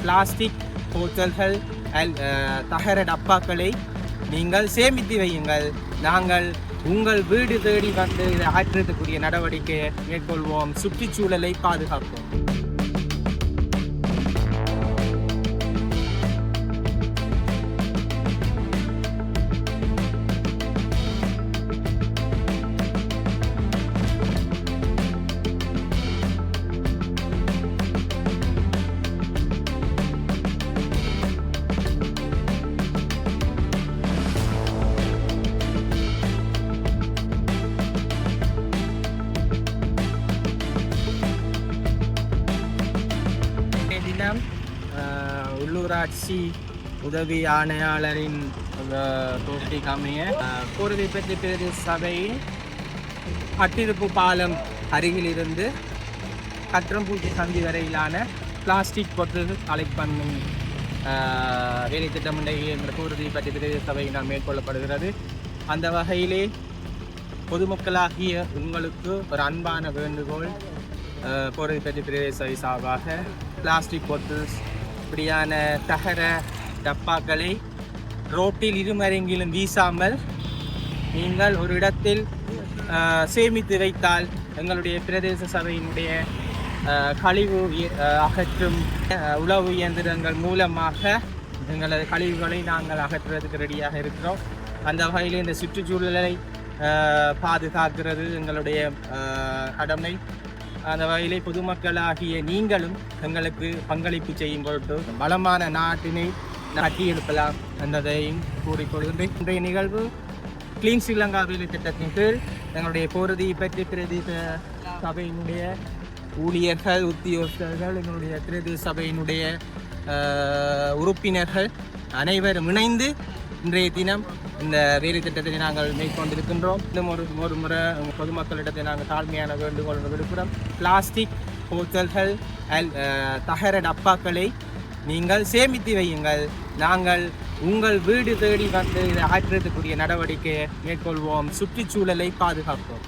Plastic போத்தல்கள் தகர டப்பாக்களை நீங்கள் சேமித்து வையுங்கள். நாங்கள் உங்கள் வீடு தேடி வந்து இதை ஆற்றுறதுக்குரிய நடவடிக்கையை மேற்கொள்வோம். சுற்றுச்சூழலை பாதுகாப்போம். உள்ளூராட்சி உதவி ஆணையாளரின் கோரிக்கைக்கு அமைய கோரிக்கை பற்றி பிரதேச சபையின் அட்டிருப்பு பாலம் அருகிலிருந்து கற்றம்பூச்சி சந்தி வரையிலான பிளாஸ்டிக் பொருட்கள் கலெக்ட் பண்ணும் வேலை திட்டம் என்ற கோரிக்கை பற்றி பிரதேச சபையினால் மேற்கொள்ளப்படுகிறது. அந்த வகையிலே பொதுமக்களாகிய உங்களுக்கு ஒரு அன்பான வேண்டுகோள். கோரிக்கை பற்றி பிரதேச சபை சார்பாக பிளாஸ்டிக் பொருட்கள் இப்படியான தகர டப்பாக்களை ரோட்டில் இருமருங்கிலும் வீசாமல் நீங்கள் ஒரு இடத்தில் சேமித்து வைத்தால் எங்களுடைய பிரதேச சபையினுடைய கழிவு அகற்றும் உழவு இயந்திரங்கள் மூலமாக எங்களது கழிவுகளை நாங்கள் அகற்றுவதற்கு ரெடியாக இருக்கிறோம். அந்த வகையில் இந்த சுற்றுச்சூழலை பாதுகாக்கிறது எங்களுடைய கடமை. அந்த வகையிலே பொதுமக்களாகிய நீங்களும் எங்களுக்கு பங்களிப்பு செய்யும் பொருட்டு பலமான நாட்டினை கட்டியெழுப்பலாம் என்பதையும் கூறிக்கொள்கின்றேன். இன்றைய நிகழ்வு கிளீன் ஸ்ரீலங்கா வேலை திட்டத்தின் கீழ் எங்களுடைய போரதி பற்றி பிரதேச சபையினுடைய ஊழியர்கள், உத்தியோகஸ்தர்கள், எங்களுடைய பிரதேச சபையினுடைய உறுப்பினர்கள் அனைவரும் இணைந்து இன்றைய தினம் இந்த வேலை திட்டத்தை நாங்கள் மேற்கொண்டிருக்கின்றோம். இன்னும் ஒரு முறை பொதுமக்களிடத்தை நாங்கள் தாழ்மையான வேண்டுகோள் விடுக்கிறோம். பிளாஸ்டிக் போத்தல்கள் தகர டப்பாக்களை நீங்கள் சேமித்து வையுங்கள். நாங்கள் உங்கள் வீடு தேடி வந்து இதை ஆற்றுறதுக்குரிய நடவடிக்கையை மேற்கொள்வோம். சுற்றுச்சூழலை பாதுகாப்போம்.